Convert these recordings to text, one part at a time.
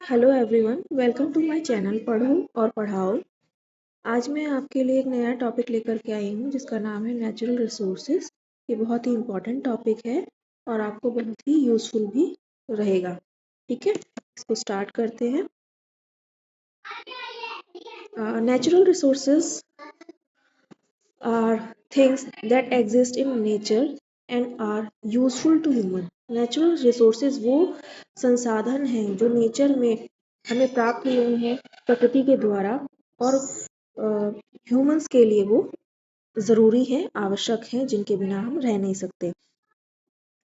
Hello everyone, welcome to my channel पढ़ो और पढ़ाओ। आज मैं आपके लिए एक नया टॉपिक लेकर के आई हूँ जिसका नाम है नेचुरल रिसोर्सेज। ये बहुत ही इम्पोर्टेंट टॉपिक है और आपको बहुत ही यूज़फुल भी रहेगा। ठीक है, इसको स्टार्ट करते हैं। Natural resources are things that exist in nature and are useful to human. Natural resources वो संसाधन हैं जो नेचर में हमें प्राप्त हुए हैं प्रकृति के द्वारा, और ह्यूमंस के लिए वो ज़रूरी है, आवश्यक है, जिनके बिना हम रह नहीं सकते।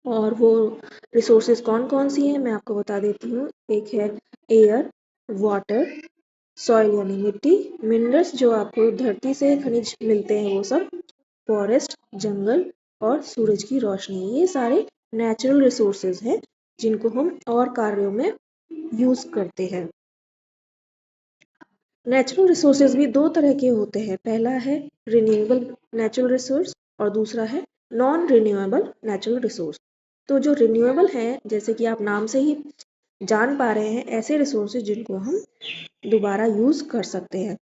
और वो रिसोर्सेज कौन कौन सी हैं मैं आपको बता देती हूँ। एक है एयर, वाटर, सॉइल यानी मिट्टी, मिनरल्स जो आपको धरती से खनिज मिलते हैं वो सब, फॉरेस्ट जंगल, और सूरज की रोशनी। ये सारे नेचुरल रिसोर्सेज हैं जिनको हम और कार्यों में यूज करते हैं। नेचुरल रिसोर्सेज भी दो तरह के होते हैं। पहला है रिन्यूएबल नेचुरल रिसोर्स और दूसरा है नॉन रिन्यूएबल नेचुरल रिसोर्स। तो जो रिन्यूएबल है, जैसे कि आप नाम से ही जान पा रहे हैं, ऐसे रिसोर्सेज जिनको हम दोबारा यूज कर सकते हैं।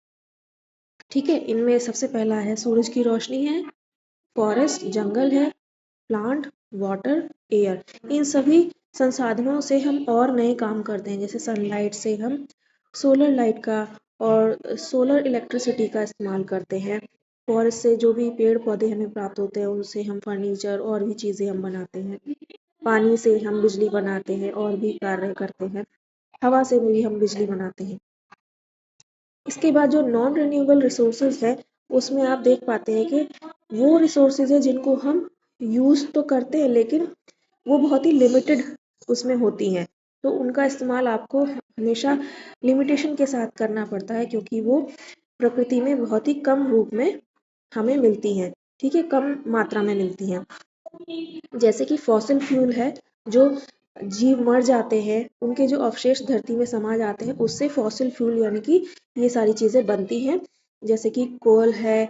ठीक है, इनमें सबसे पहला है सूरज की रोशनी है, फॉरेस्ट जंगल है, प्लांट, वाटर, एयर। इन सभी संसाधनों से हम और नए काम करते हैं। जैसे सनलाइट से हम सोलर लाइट का और सोलर इलेक्ट्रिसिटी का इस्तेमाल करते हैं। फॉरेस्ट से जो भी पेड़ पौधे हमें प्राप्त होते हैं उनसे हम फर्नीचर और भी चीज़ें हम बनाते हैं। पानी से हम बिजली बनाते हैं और भी कार्य करते हैं। हवा से भी हम बिजली बनाते हैं। इसके बाद जो नॉन रिन्यूएबल रिसोर्सेज है, उसमें आप देख पाते हैं कि वो रिसोर्सेज है जिनको हम यूज़ तो करते हैं लेकिन वो बहुत ही लिमिटेड उसमें होती हैं। तो उनका इस्तेमाल आपको हमेशा लिमिटेशन के साथ करना पड़ता है, क्योंकि वो प्रकृति में बहुत ही कम रूप में हमें मिलती हैं। ठीक है, कम मात्रा में मिलती हैं। जैसे कि फॉसिल फ्यूल है, जो जीव मर जाते हैं उनके जो अवशेष धरती में समा जाते हैं, उससे फॉसिल फ्यूल यानी कि ये सारी चीज़ें बनती हैं। जैसे कि कोल है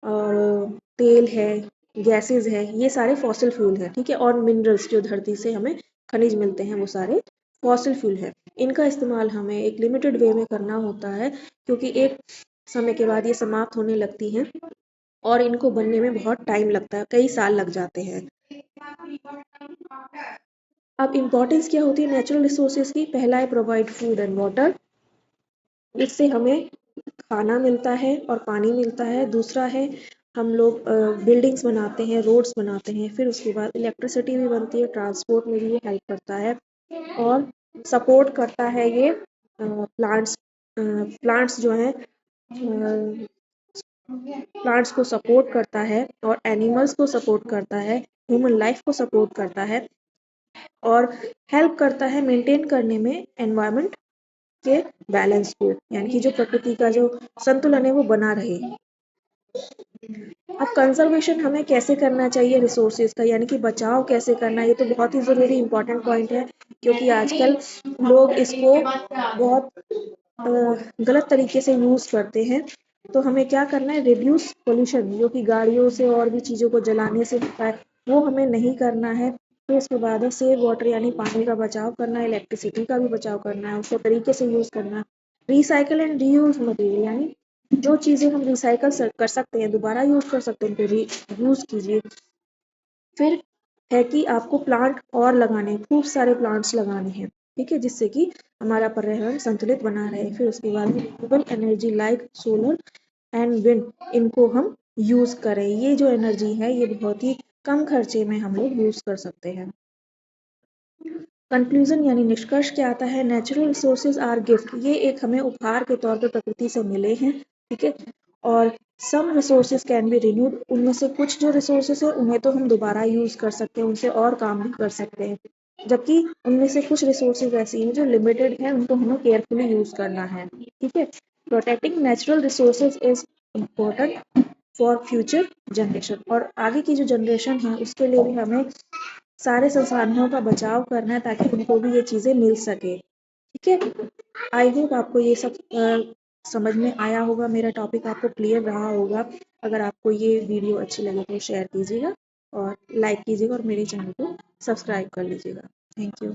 और तेल है, गैसेस है, ये सारे फॉसिल फ्यूल हैं। ठीक है, और मिनरल्स जो धरती से हमें खनिज मिलते हैं वो सारे फॉसिल फ्यूल है। इनका इस्तेमाल हमें एक लिमिटेड वे में करना होता है, क्योंकि एक समय के बाद ये समाप्त होने लगती हैं और इनको बनने में बहुत टाइम लगता है, कई साल लग जाते हैं। अब इम्पोर्टेंस क्या होती है नेचुरल रिसोर्सेज की? पहला है प्रोवाइड फूड एंड वाटर, इससे हमें खाना मिलता है और पानी मिलता है। दूसरा है हम लोग बिल्डिंग्स बनाते हैं, रोड्स बनाते हैं, फिर उसके बाद इलेक्ट्रिसिटी भी बनती है, ट्रांसपोर्ट में भी ये हेल्प करता है और सपोर्ट करता है ये प्लांट्स। प्लांट्स जो हैं, प्लांट्स को सपोर्ट करता है और एनिमल्स को सपोर्ट करता है, ह्यूमन लाइफ को सपोर्ट करता है और हेल्प करता है मेंटेन करने में एनवायरनमेंट के बैलेंस को, यानी कि जो प्रकृति का जो संतुलन है वो बना रहे। अब कंजर्वेशन हमें कैसे करना चाहिए रिसोर्सेज का, यानी कि बचाव कैसे करना है, ये तो बहुत ही ज़रूरी इंपॉर्टेंट पॉइंट है, क्योंकि आजकल लोग इसको बहुत गलत तरीके से यूज़ करते हैं। तो हमें क्या करना है, रिड्यूस पोल्यूशन जो कि गाड़ियों से और भी चीज़ों को जलाने से होता है, वो हमें नहीं करना है। फिर उसके बाद है सेव वाटर, यानी पानी का बचाव करना है, इलेक्ट्रिसिटी का भी बचाव करना है, उसको तरीके से यूज़ करना है। रिसाइकल एंड रीयूज मटेरियल, यानी जो चीज़ें हम रिसाइकल कर सकते हैं, दोबारा यूज़ कर सकते हैं, उनको री यूज़ कीजिए। फिर है कि आपको प्लांट और लगाने हैं, खूब सारे प्लांट्स लगाने हैं। ठीक है, जिससे कि हमारा पर्यावरण संतुलित बना रहे। फिर उसके बाद renewable energy like solar and wind, इनको हम यूज़ करें। ये जो एनर्जी है ये बहुत ही कम खर्चे में हम लोग यूज़ कर सकते हैं। कंक्लूजन यानी निष्कर्ष क्या आता है, नेचुरल रिसोर्सेज आर गिफ्ट, ये एक हमें उपहार के तौर पर प्रकृति से मिले हैं। ठीक है, और सम रिसोर्सेज कैन बी रिन्यूड, उनमें से कुछ जो रिसोर्सेज है उन्हें तो हम दोबारा यूज़ कर सकते हैं, उनसे और काम भी कर सकते हैं, जबकि उनमें से कुछ रिसोर्सेज ऐसी हैं जो लिमिटेड हैं, उनको हमें केयरफुली यूज़ करना है। ठीक है, protecting natural resources is important for future generation, और आगे की जो जनरेशन है उसके लिए भी हमें सारे संसाधनों का बचाव करना है ताकि उनको भी ये चीज़ें मिल सके। ठीक है, आई होप आपको ये सब समझ में आया होगा, मेरा टॉपिक आपको क्लियर रहा होगा। अगर आपको ये वीडियो अच्छी लगे तो शेयर कीजिएगा और लाइक कीजिएगा और मेरे चैनल को सब्सक्राइब कर लीजिएगा। Thank you.